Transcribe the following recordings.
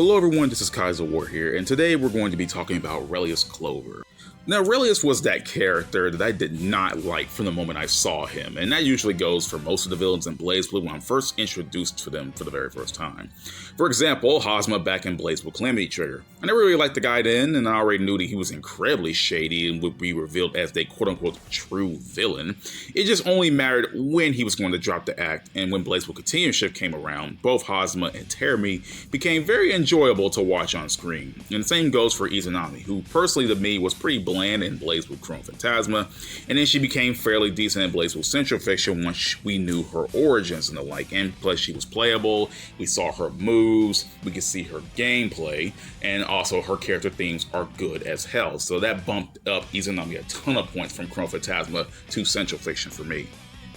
Hello everyone, this is Kaizouwar here, and today we're going to be talking about RELIUS CLOVER. Now, RELIUS was that character that I did not like from the moment I saw him, and that usually goes for most of the villains in BlazBlue when I'm first introduced to them for the very first time. For example, Hosma back in BlazBlue Calamity Trigger. I never really liked the guy then, and I already knew that he was incredibly shady and would be revealed as the quote-unquote true villain. It just only mattered when he was going to drop the act, and when BlazBlue Continuum Shift came around, both Hosma and Terumi became very enjoyable to watch on screen. And the same goes for Izanami, who personally to me was pretty bland in BlazBlue Chrome Phantasma, and then she became fairly decent in BlazBlue Central Fiction once we knew her origins and the like, and plus she was playable, we saw her moves, we could see her gameplay, and also her character themes are good as hell, so that bumped up Izanami a ton of points from Chrome Phantasma to Central Fiction for me.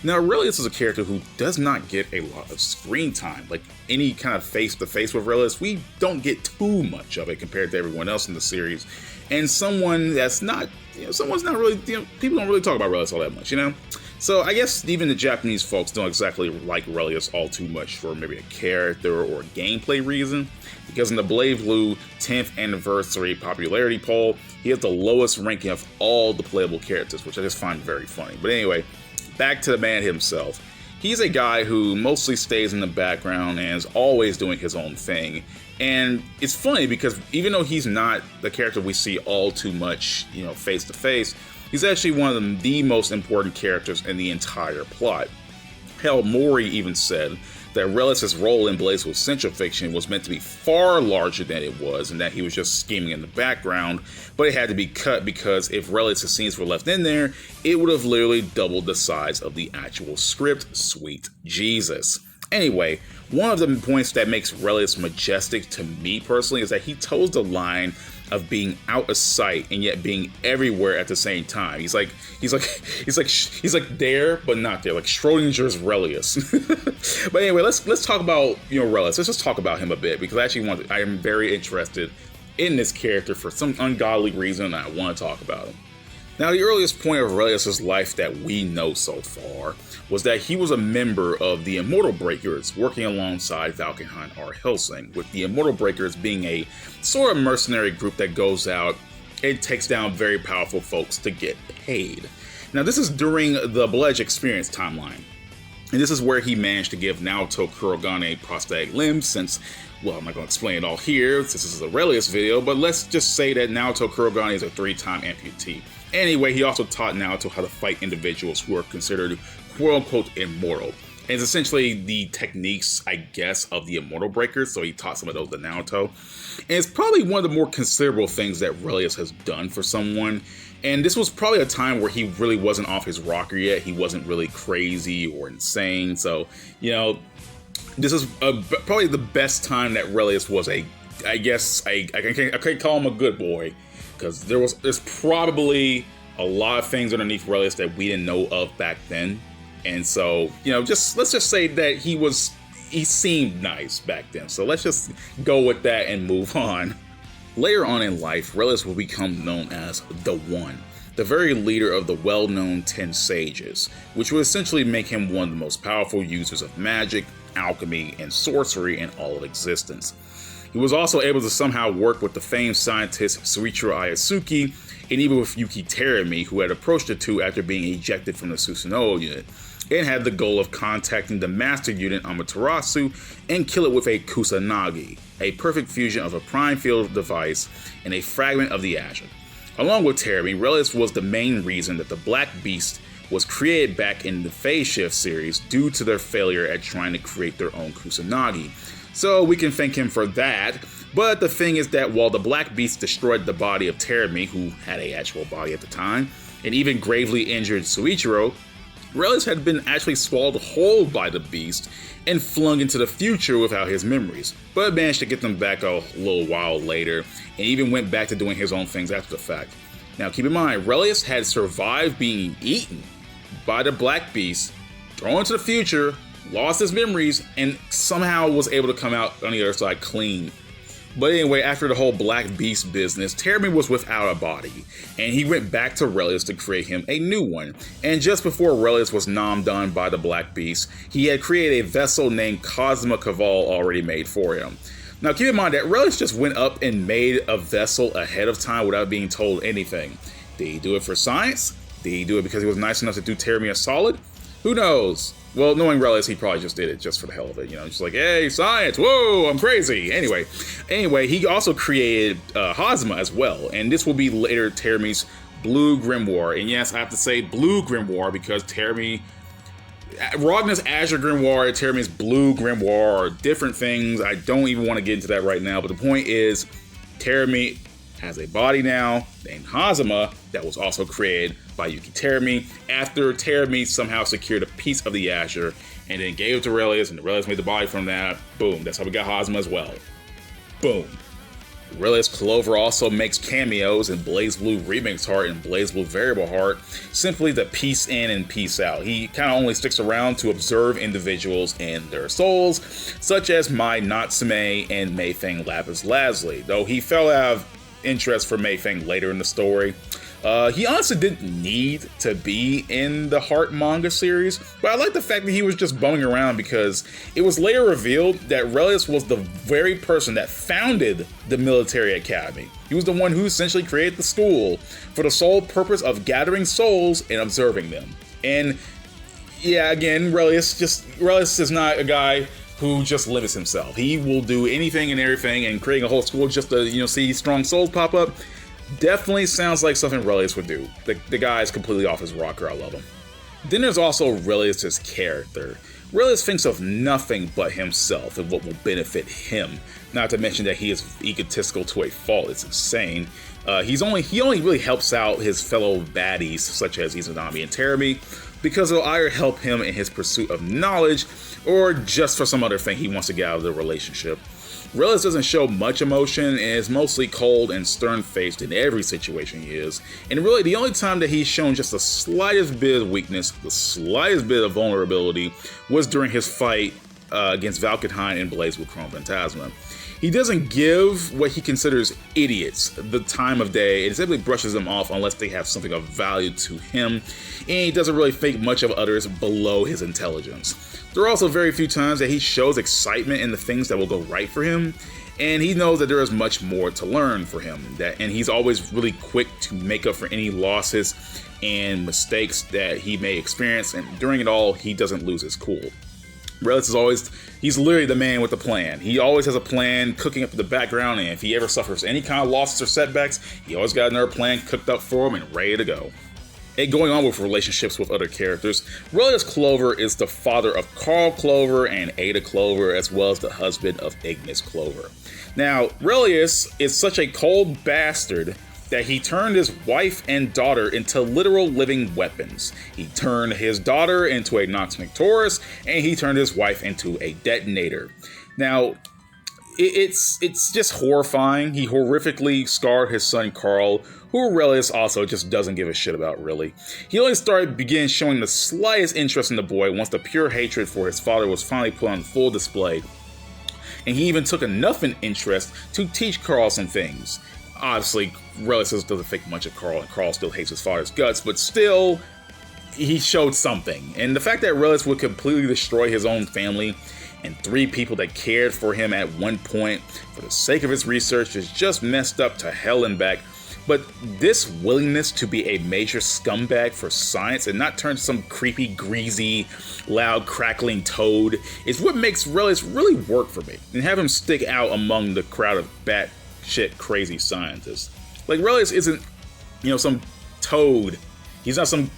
Now, RELIUS is a character who does not get a lot of screen time. Like any kind of face-to-face with RELIUS, we don't get too much of it compared to everyone else in the series. And someone that's not, someone's not really, people don't really talk about RELIUS all that much, So I guess even the Japanese folks don't exactly like RELIUS all too much for maybe a character or a gameplay reason. Because in the BlazBlue 10th anniversary popularity poll, he has the lowest ranking of all the playable characters, which I just find very funny. But anyway, back to the man himself. He's a guy who mostly stays in the background and is always doing his own thing. And it's funny because even though he's not the character we see all too much, face to face, he's actually one of the most important characters in the entire plot. Hell, Mori even said that RELIUS' role in BlazBlue Central Fiction was meant to be far larger than it was, and that he was just scheming in the background, but it had to be cut because if RELIUS' scenes were left in there, it would have literally doubled the size of the actual script. Sweet Jesus. Anyway, one of the points that makes RELIUS majestic to me personally is that he toes the line of being out of sight and yet being everywhere at the same time. He's like there but not there, like Schrodinger's RELIUS. But anyway, let's talk about RELIUS. Let's just talk about him a bit because I am very interested in this character for some ungodly reason, and I want to talk about him. Now, the earliest point of RELIUS' life that we know so far was that he was a member of the Immortal Breakers, working alongside Valkenhayn R. Helsing, with the Immortal Breakers being a sort of mercenary group that goes out and takes down very powerful folks to get paid. Now, this is during the Bledge Experience timeline, and this is where he managed to give Naoto Kurogane prosthetic limbs since, well, I'm not going to explain it all here since this is a RELIUS video, but let's just say that Naoto Kurogane is a 3-time amputee. Anyway, he also taught Naoto how to fight individuals who are considered quote-unquote immortal. And it's essentially the techniques, I guess, of the Immortal Breakers, so he taught some of those to Naoto. And it's probably one of the more considerable things that RELIUS has done for someone. And this was probably a time where he really wasn't off his rocker yet. He wasn't really crazy or insane. So, this is probably the best time that RELIUS was I can't call him a good boy. Because there's probably a lot of things underneath RELIUS that we didn't know of back then. And so, let's just say that he seemed nice back then. So let's just go with that and move on. Later on in life, RELIUS will become known as the One, the very leader of the well-known 10 Sages, which will essentially make him one of the most powerful users of magic, alchemy, and sorcery in all of existence. He was also able to somehow work with the famed scientist Soichiro Ayasuki, and even with Yuki Terumi, who had approached the two after being ejected from the Susanoo unit, and had the goal of contacting the master unit Amaterasu and kill it with a Kusanagi, a perfect fusion of a prime field device and a fragment of the Azure. Along with Terumi, RELIUS was the main reason that the Black Beast was created back in the Phase Shift series due to their failure at trying to create their own Kusanagi. So we can thank him for that, but the thing is that while the Black Beast destroyed the body of Terumi, who had an actual body at the time, and even gravely injured Soichiro, RELIUS had been actually swallowed whole by the beast and flung into the future without his memories, but managed to get them back a little while later, and even went back to doing his own things after the fact. Now keep in mind, RELIUS had survived being eaten by the Black Beast, thrown into the future, lost his memories, and somehow was able to come out on the other side clean. But anyway, after the whole Black Beast business, Terumi was without a body, and he went back to RELIUS to create him a new one. And just before RELIUS was nommed on by the Black Beast, he had created a vessel named Cosma Caval already made for him. Now keep in mind that RELIUS just went up and made a vessel ahead of time without being told anything. Did he do it for science? Did he do it because he was nice enough to do Teremy a solid? Who knows? Well, knowing RELIUS, he probably just did it just for the hell of it, you know, just like, hey, science, whoa, I'm crazy. Anyway, he also created Hosma as well, and this will be later Teremy's Blue Grimoire. And yes, I have to say Blue Grimoire because Teremy, Ragna's Azure Grimoire, Teremy's Blue Grimoire are different things. I don't even want to get into that right now, but the point is, Teremy has a body now named Hosma that was also created by Yuki Teremy after Teremy somehow secured a piece of the Azure and then gave it to RELIUS, and RELIUS made the body from that. Boom, that's how we got Hosma as well. Boom. RELIUS CLOVER also makes cameos in BlazBlue Remix Heart and BlazBlue Variable Heart, simply to peace in and peace out. He kind of only sticks around to observe individuals and their souls, such as Mai Natsume and Mayfeng Lapis Lazuli, though he fell out of interest for Mayfeng later in the story. He honestly didn't need to be in the Heart manga series, but I like the fact that he was just bumming around because it was later revealed that RELIUS was the very person that founded the military academy. He was the one who essentially created the school for the sole purpose of gathering souls and observing them. And yeah, again, RELIUS is not a guy who just limits himself. He will do anything and everything, and creating a whole school just to, you know, see strong souls pop up definitely sounds like something RELIUS would do. The guy is completely off his rocker. I love him. Then there's also RELIUS's character. RELIUS thinks of nothing but himself and what will benefit him. Not to mention that he is egotistical to a fault. It's insane. He only really helps out his fellow baddies such as Izanami and Teremy because it'll either help him in his pursuit of knowledge or just for some other thing he wants to get out of the relationship. RELIUS doesn't show much emotion and is mostly cold and stern-faced in every situation he is, and really the only time that he's shown just the slightest bit of weakness, the slightest bit of vulnerability, was during his fight against Valkenhayn and BlazBlue Chrome Phantasma. He doesn't give what he considers idiots the time of day and simply brushes them off unless they have something of value to him, and he doesn't really think much of others below his intelligence. There are also very few times that he shows excitement in the things that will go right for him, and he knows that there is much more to learn for him, and he's always really quick to make up for any losses and mistakes that he may experience, and during it all, he doesn't lose his cool. RELIUS he's literally the man with the plan. He always has a plan cooking up in the background, and if he ever suffers any kind of losses or setbacks, he always got another plan cooked up for him and ready to go. And going on with relationships with other characters, RELIUS CLOVER is the father of Carl Clover and Ada Clover, as well as the husband of Ignis Clover. Now, RELIUS is such a cold bastard that he turned his wife and daughter into literal living weapons. He turned his daughter into a Nox Victoris, and he turned his wife into a detonator. Now, it's just horrifying. He horrifically scarred his son Carl, who RELIUS also just doesn't give a shit about, really. He only began showing the slightest interest in the boy once the pure hatred for his father was finally put on full display. And he even took enough an interest to teach Carl some things. Obviously, RELIUS doesn't think much of Carl, and Carl still hates his father's guts, but still, he showed something. And the fact that RELIUS would completely destroy his own family and 3 people that cared for him at one point for the sake of his research is just messed up to hell and back. But this willingness to be a major scumbag for science and not turn some creepy, greasy, loud, crackling toad is what makes RELIUS really work for me and have him stick out among the crowd of batshit crazy scientists. Like, RELIUS isn't, some toad. He's not some,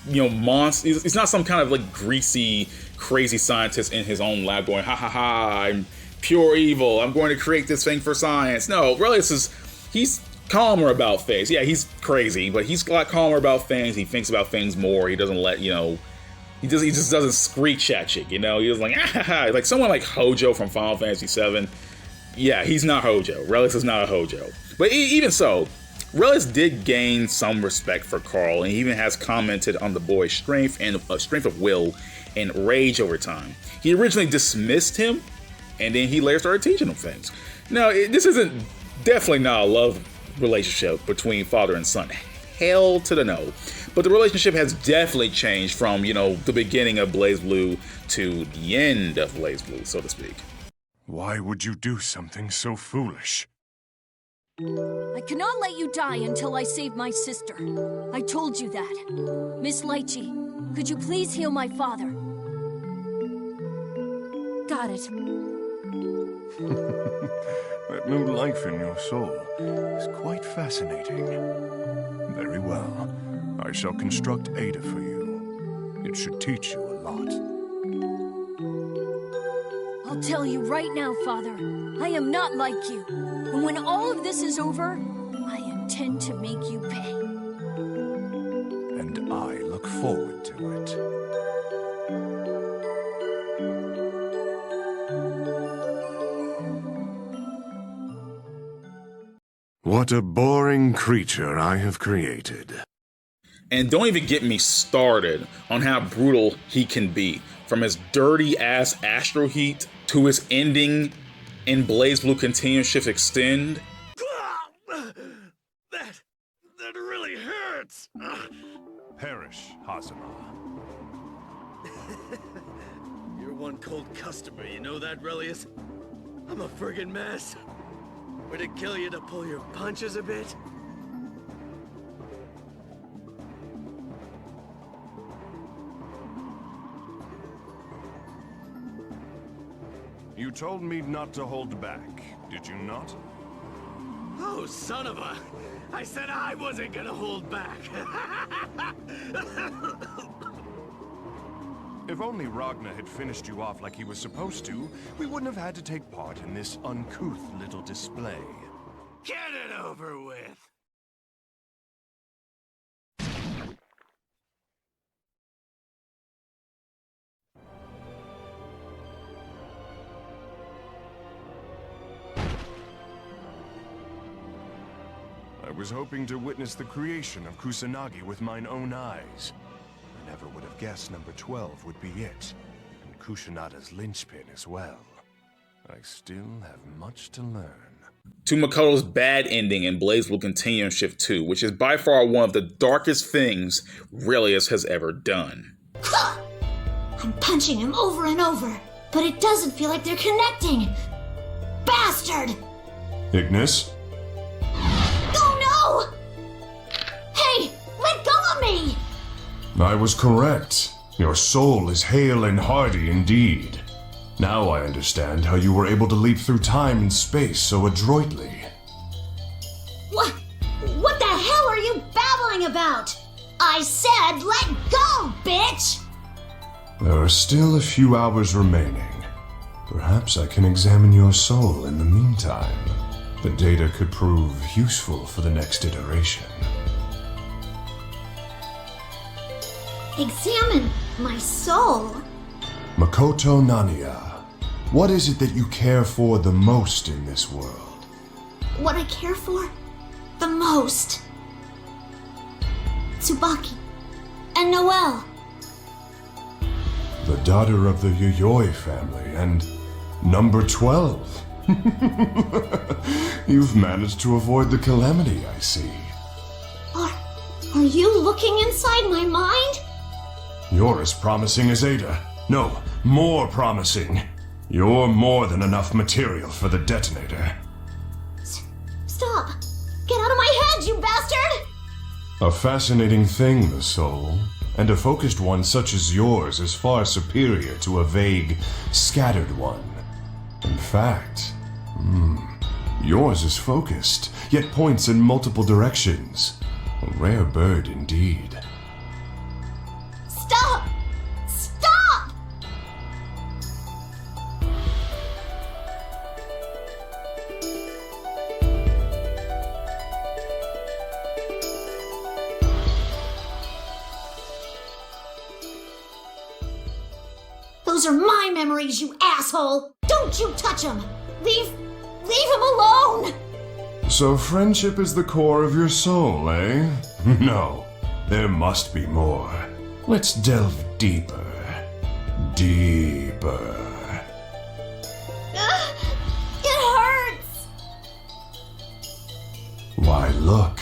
monster. He's not some kind of, like, greasy, crazy scientist in his own lab going, ha ha ha, I'm pure evil, I'm going to create this thing for science. No, RELIUS he's calmer about things. Yeah, he's crazy, but he's a lot calmer about things. He thinks about things more. He doesn't let, he just doesn't screech at you, He doesn't like, ah ha ha. Like someone like Hojo from Final Fantasy VII. Yeah, he's not Hojo. RELIUS is not a Hojo. But even so, RELIUS did gain some respect for Carl, and he even has commented on the boy's strength and strength of will and rage over time. He originally dismissed him, and then he later started teaching him things. Now, this isn't definitely not a love relationship between father and son. Hell to the no. But the relationship has definitely changed from, the beginning of BlazBlue to the end of BlazBlue, so to speak. Why would you do something so foolish? I cannot let you die until I save my sister. I told you that. Miss Lychee, could you please heal my father? Got it. That new life in your soul is quite fascinating. Very well. I shall construct Ada for you. It should teach you a lot. I'll tell you right now, Father, I am not like you. And when all of this is over, I intend to make you pay. And I look forward to it. What a boring creature I have created. And don't even get me started on how brutal he can be. From his dirty-ass Astro Heat to his ending in BlazBlue Continuous Shift Extend. That really hurts! Perish, Hazama. You're one cold customer, you know that, RELIUS? I'm a friggin' mess. Would it kill you to pull your punches a bit? You told me not to hold back, did you not? Oh, son of a... I said I wasn't gonna hold back. If only Ragnar had finished you off like he was supposed to, we wouldn't have had to take part in this uncouth little display. Get it over with! I was hoping to witness the creation of Kusanagi with mine own eyes. I never would have guessed number 12 would be it, and Kushinada's linchpin as well. I still have much to learn. To Makoto's bad ending in BlazBlue Continuous Shift 2, which is by far one of the darkest things RELIUS has ever done. I'm punching him over and over, but it doesn't feel like they're connecting. Bastard! Ignis? Oh no! Hey, let go of me! I was correct. Your soul is hale and hardy indeed. Now I understand how you were able to leap through time and space so adroitly. What the hell are you babbling about? I said let go, bitch! There are still a few hours remaining. Perhaps I can examine your soul in the meantime. The data could prove useful for the next iteration. Examine my soul? Makoto Nania, what is it that you care for the most in this world? What I care for the most? Tsubaki and Noelle. The daughter of the Yayoi family and number 12. You've managed to avoid the calamity, I see. Are you looking inside my mind? You're as promising as Ada. No, more promising. You're more than enough material for the detonator. Stop! Get out of my head, you bastard! A fascinating thing, the soul. And a focused one such as yours is far superior to a vague, scattered one. In fact, yours is focused, yet points in multiple directions. A rare bird indeed. Stop! Stop! Those are my memories, you asshole! Don't you touch him! Leave him alone! So friendship is the core of your soul, eh? No, there must be more. Let's delve deeper. Deeper. It hurts! Why, look.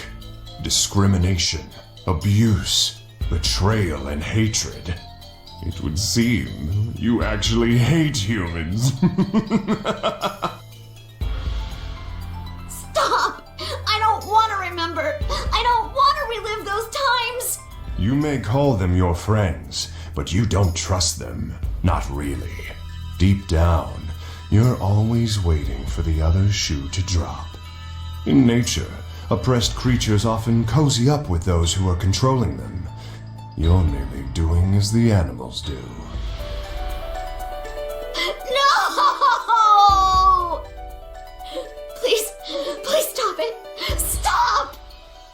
Discrimination, abuse, betrayal, and hatred. It would seem you actually hate humans. Stop! I don't want to remember. I don't want to relive those times. You may call them your friends, but you don't trust them. Not really. Deep down, you're always waiting for the other shoe to drop. In nature, oppressed creatures often cozy up with those who are controlling them. You're merely doing as the animals do. No! Please stop it. Stop!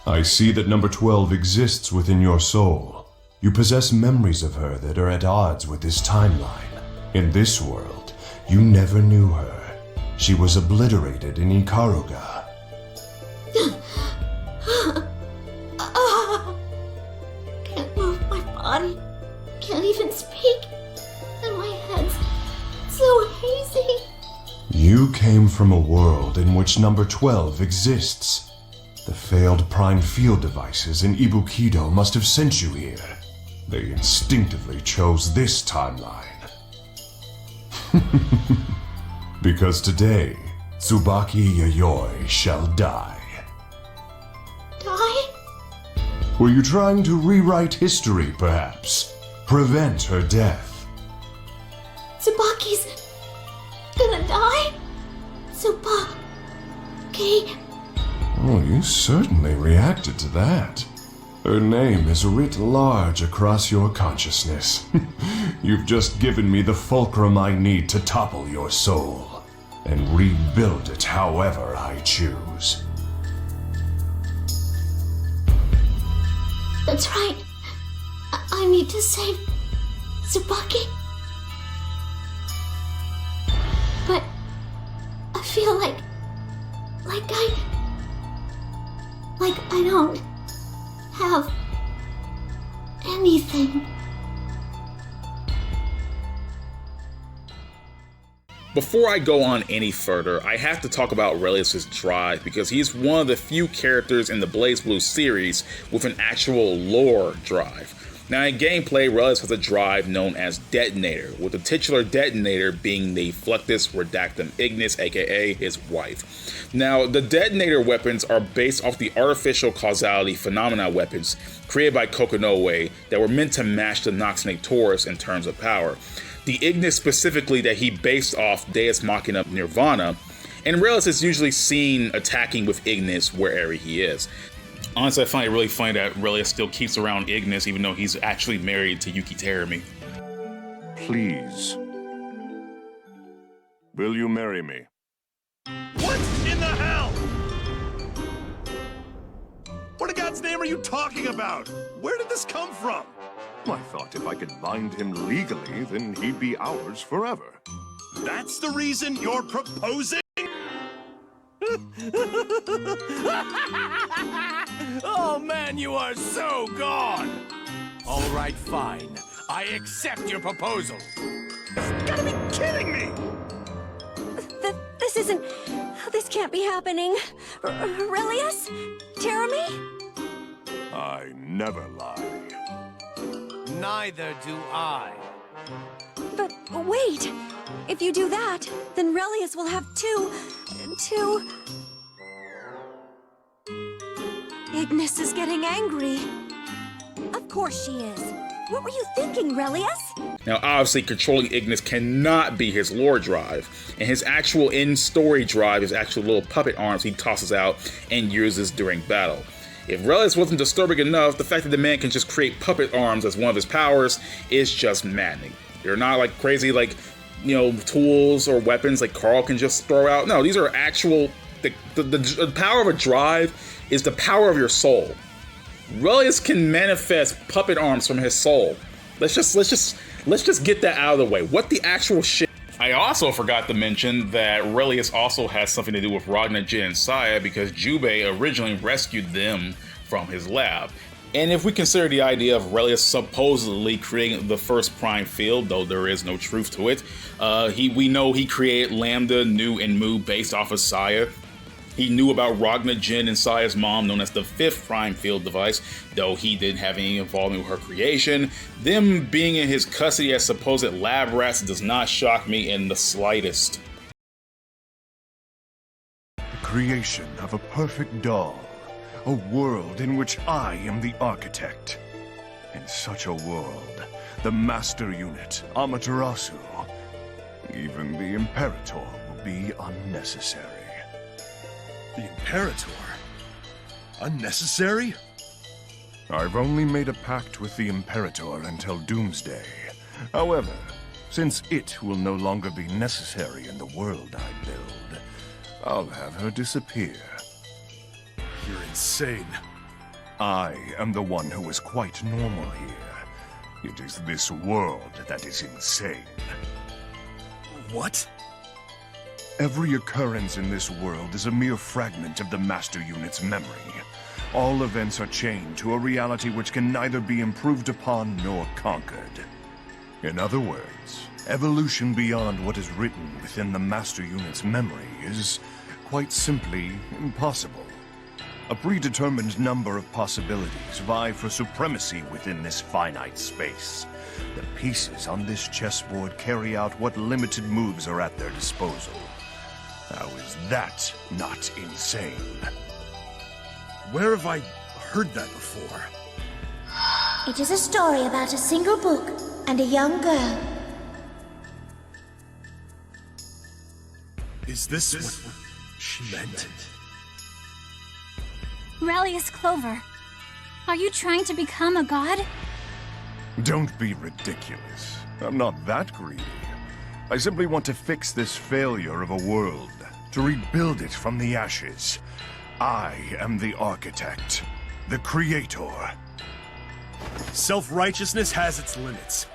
I see that number 12 exists within your soul. You possess memories of her that are at odds with this timeline. In this world, you never knew her. She was obliterated in Ikaruga. Can't move my body. Can't even speak. And my head's so hazy. You came from a world in which number 12 exists. The failed prime field devices in Ibukido must have sent you here. They instinctively chose this timeline. Because today, Tsubaki Yayoi shall die. Die? Were you trying to rewrite history, perhaps? Prevent her death? Tsubaki's gonna die? Tsubaki. Oh, you certainly reacted to that. Her name is writ large across your consciousness. You've just given me the fulcrum I need to topple your soul and rebuild it however I choose. That's right. I need to save Tsubaki. But I feel like I don't have anything. Before I go on any further, I have to talk about RELIUS' drive because he's one of the few characters in the BlazBlue series with an actual lore drive. Now in gameplay, RELIUS has a drive known as Detonator, with the titular detonator being the Fluctus Redactum Ignis, aka his wife. Now the detonator weapons are based off the artificial causality phenomena weapons created by Kokonoe that were meant to match the Noxnate Taurus in terms of power. The Ignis specifically that he based off Deus Machina Nirvana, and RELIUS is usually seen attacking with Ignis wherever he is. Honestly, I find it really funny that RELIUS still keeps around Ignis even though he's actually married to Yuki Terumi. Please. Will you marry me? What in the hell? What in God's name are you talking about? Where did this come from? I thought if I could bind him legally, then he'd be ours forever. That's the reason you're proposing? Oh man, you are so gone! All right, fine. I accept your proposal. You've gotta be kidding me! This can't be happening. RELIUS? Terumi? I never lie. Neither do I. But wait, if you do that, then RELIUS will have two... Ignis is getting angry. Of course she is. What were you thinking, RELIUS? Now obviously controlling Ignis cannot be his lore drive, and his actual in-story drive is actual little puppet arms he tosses out and uses during battle. If RELIUS wasn't disturbing enough, the fact that the man can just create puppet arms as one of his powers is just maddening. They're not like crazy tools or weapons like Carl can just throw out. No, these are actual, the power of a drive is the power of your soul. RELIUS can manifest puppet arms from his soul. Let's just get that out of the way. What the actual shit? I also forgot to mention that RELIUS also has something to do with Ragna, Jin, and Saya because Jubei originally rescued them from his lab. And if we consider the idea of RELIUS supposedly creating the first prime field, though there is no truth to it, we know he created Lambda, Nu, and Mu based off of Saya. He knew about Ragna Jin and Saya's mom, known as the 5th Prime Field device, though he didn't have any involvement with her creation. Them being in his custody as supposed lab rats does not shock me in the slightest. The creation of a perfect doll. A world in which I am the architect. In such a world, the Master Unit, Amaterasu, even the Imperator will be unnecessary. The Imperator? Unnecessary? I've only made a pact with the Imperator until Doomsday. However, since it will no longer be necessary in the world I build, I'll have her disappear. You're insane. I am the one who is quite normal here. It is this world that is insane. What? Every occurrence in this world is a mere fragment of the Master Unit's memory. All events are chained to a reality which can neither be improved upon nor conquered. In other words, evolution beyond what is written within the Master Unit's memory is, quite simply, impossible. A predetermined number of possibilities vie for supremacy within this finite space. The pieces on this chessboard carry out what limited moves are at their disposal. How is that not insane? Where have I heard that before? It is a story about a single book and a young girl. Is this what she meant? RELIUS Clover, are you trying to become a god? Don't be ridiculous. I'm not that greedy. I simply want to fix this failure of a world, to rebuild it from the ashes. I am the architect, the creator. Self-righteousness has its limits,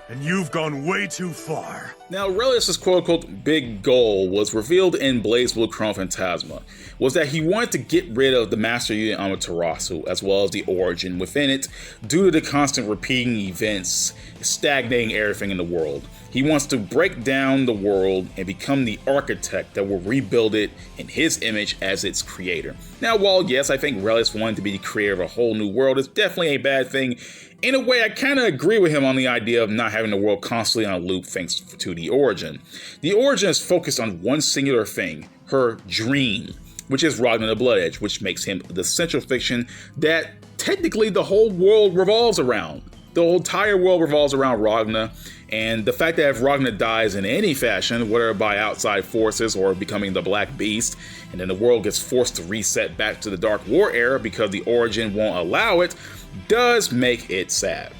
and you've gone way too far. Now, RELIUS's quote-unquote big goal was revealed in BlazBlue Chrono Phantasma, was that he wanted to get rid of the Master Unit Amaterasu, as well as the Origin within it, due to the constant repeating events, stagnating everything in the world. He wants to break down the world and become the architect that will rebuild it in his image as its creator. Now, while yes, I think RELIUS wanting to be the creator of a whole new world is definitely a bad thing, in a way I kind of agree with him on the idea of not having the world constantly on a loop thanks to the Origin. The Origin is focused on one singular thing, her dream, which is Ragna the Blood Edge, which makes him the central fiction that technically the whole world revolves around. The whole entire world revolves around Ragna, and the fact that if Ragna dies in any fashion, whether by outside forces or becoming the Black Beast, and then the world gets forced to reset back to the Dark War era because the Origin won't allow it, does make it sad.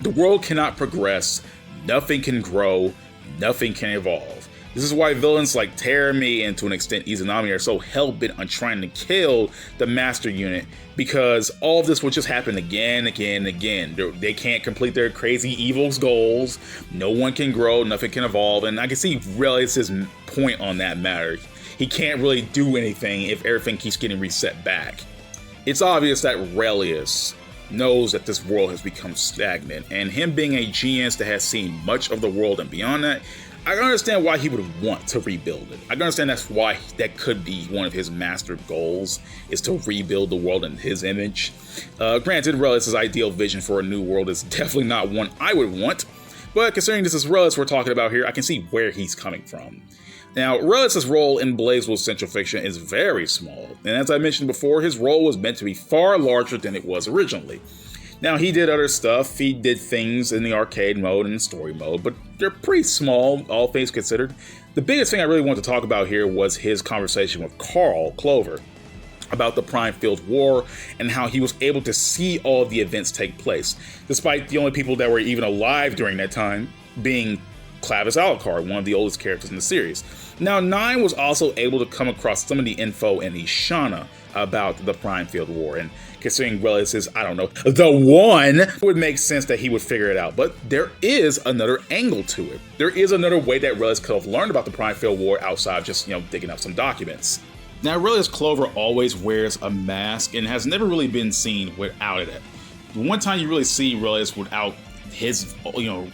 The world cannot progress, nothing can grow, nothing can evolve. This is why villains like Terami and to an extent Izanami are so hell-bent on trying to kill the Master Unit, because all of this will just happen again, again, again. They can't complete their crazy evil's goals, no one can grow, nothing can evolve, and I can see RELIUS's point on that matter. He can't really do anything if everything keeps getting reset back. It's obvious that RELIUS knows that this world has become stagnant, and him being a genius that has seen much of the world and beyond that, I understand why he would want to rebuild it. I understand that's why that could be one of his master goals, is to rebuild the world in his image. Granted, RELIUS's ideal vision for a new world is definitely not one I would want, but considering this is RELIUS we're talking about here, I can see where he's coming from. Now, RELIUS's role in BlazBlue's central fiction is very small, and as I mentioned before, his role was meant to be far larger than it was originally. Now, he did other stuff, he did things in the arcade mode and story mode, but they're pretty small, all things considered. The biggest thing I really want to talk about here was his conversation with CLOVER about the Prime Field War and how he was able to see all of the events take place, despite the only people that were even alive during that time being Clavis Alucard, one of the oldest characters in the series. Now, 9 was also able to come across some of the info in Ishana about the Prime Field War, and considering RELIUS is, I don't know, the one, it would make sense that he would figure it out. But there is another angle to it. There is another way that RELIUS could have learned about the Prime Field War outside of just, digging up some documents. Now, RELIUS Clover always wears a mask and has never really been seen without it. The one time you really see RELIUS without his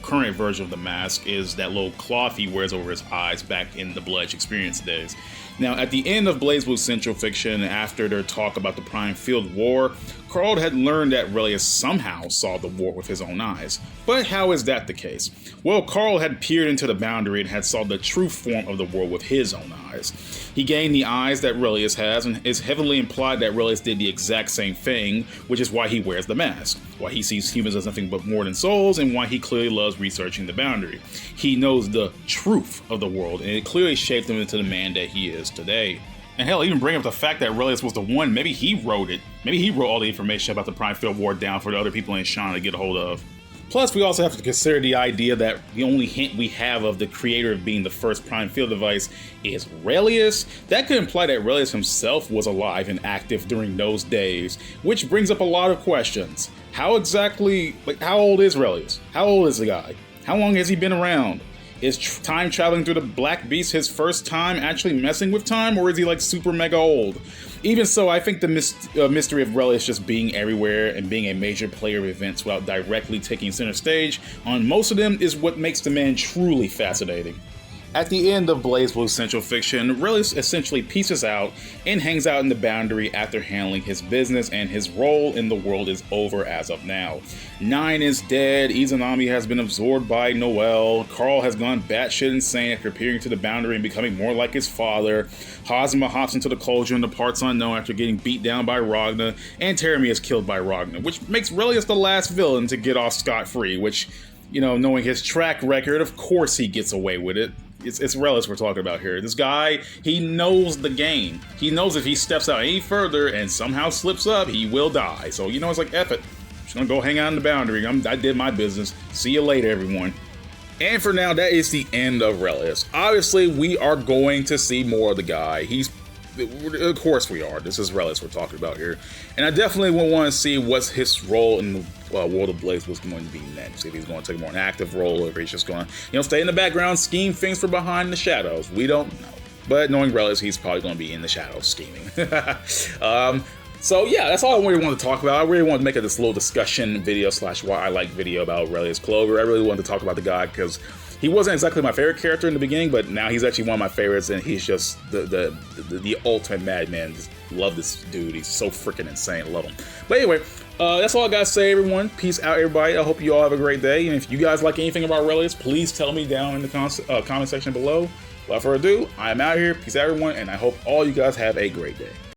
current version of the mask is that little cloth he wears over his eyes back in the Blood Experience days. Now, at the end of BlazBlue Central Fiction, after their talk about the Prime Field War, Carl had learned that Relius somehow saw the war with his own eyes. But how is that the case? Well, Carl had peered into the boundary and had saw the true form of the world with his own eyes. He gained the eyes that Relius has, and it's heavily implied that Relius did the exact same thing, which is why he wears the mask, why he sees humans as nothing but more than souls, and why he clearly loves researching the boundary. He knows the truth of the world, and it clearly shaped him into the man that he is today. And hell, even bring up the fact that Relius was the one, maybe he wrote it. Maybe he wrote all the information about the Prime Field War down for the other people in Shana to get a hold of. Plus, we also have to consider the idea that the only hint we have of the creator of being the first Prime Field device is RELIUS. That could imply that RELIUS himself was alive and active during those days, which brings up a lot of questions. How exactly, how old is RELIUS? How old is the guy? How long has he been around? Is time traveling through the Black Beast his first time actually messing with time, or is he like super mega old? Even so, I think the mystery of RELIUS just being everywhere and being a major player of events without directly taking center stage on most of them is what makes the man truly fascinating. At the end of BlazBlue Central Fiction, RELIUS essentially pieces out and hangs out in the boundary after handling his business, and his role in the world is over as of now. Nine is dead, Izanami has been absorbed by Noel, Carl has gone batshit insane after peering to the boundary and becoming more like his father, Hazuma hops into the cauldron in the parts unknown after getting beat down by Ragna, and Teremi is killed by Ragna, which makes RELIUS the last villain to get off scot-free, which, you know, knowing his track record, of course he gets away with it. It's RELIUS we're talking about here. This guy, he knows the game. He knows if he steps out any further and somehow slips up, he will die. So, you know, it's like, F it. I'm just gonna go hang out in the boundary. I did my business. See you later, everyone. And for now, that is the end of RELIUS. Obviously, we are going to see more of the guy. Of course we are. This is RELIUS we're talking about here. And I definitely will want to see what's his role in the World of BlazBlue was going to be next. If he's going to take more an active role, or if he's just going to, you know, stay in the background, scheme things from behind the shadows. We don't know. But knowing RELIUS, he's probably going to be in the shadows scheming. So yeah, that's all I really wanted to talk about. I really wanted to make this little discussion video / why I like video about RELIUS Clover. I really wanted to talk about the guy because he wasn't exactly my favorite character in the beginning, but now he's actually one of my favorites, and he's just the ultimate madman. Just love this dude. He's so freaking insane. I love him. But anyway, that's all I gotta say, everyone. Peace out, everybody. I hope you all have a great day. And if you guys like anything about RELIUS, please tell me down in the comment section below. Without further ado, I am out here. Peace out, everyone, and I hope all you guys have a great day.